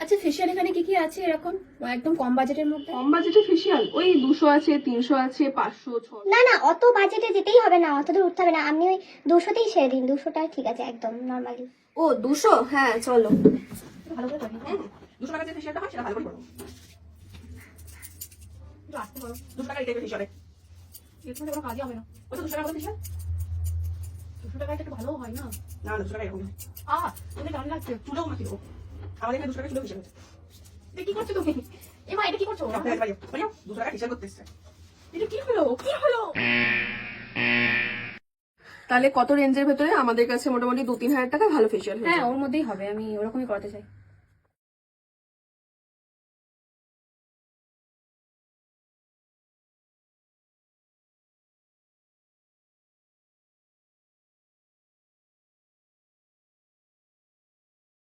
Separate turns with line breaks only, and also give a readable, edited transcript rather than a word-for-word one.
আচ্ছা ফেশিয়াল এখানে কি কি আছে এরকম একদম কম বাজেটের মধ্যে?
কম বাজেটে ফেসিয়াল ওই 200 আছে, 300 আছে, 500, 600।
না না, অত বাজেটে যেতেই হবে না, অত দূর উঠতে হবে না। আপনি ওই 200তেই সেরে দিন, 200টা ঠিক আছে একদম নর্মালি।
ও 200, হ্যাঁ চলো।
ভালো করে করি। 200 টাকা যে ফেসিয়ালটা হয় সেটা ভালো করে করবো। একটু আসতে বলো। 200 টাকা এই টাইপের ফেসিয়ালে এর মধ্যে কোনো কাজই হবে না। ওটা 200 টাকা করে ফেসিয়াল। 200 টাকা একটু ভালো হয় না? না 200 টাকা এরকম। তুমি কেমন লাগছে? চুলেও মাখি দেবো। আমাদের এখানে 200 টাকা চুলেও ফেসিয়াল হচ্ছে।
কি করছো তুমি? এমা এটা কি করছো?
200 টাকা ফেসিয়াল করতে এসছে।
এটা কি হলো, কি হলো?
তাহলে কত রেঞ্জের ভেতরে আমাদের কাছে মোটামুটি 2-3 হাজার টাকা ভালো ফেসিয়াল হয়ে
হ্যাঁ
যাবে?
ওর মধ্যেই হবে, আমি ওরকমই করাতে চাই।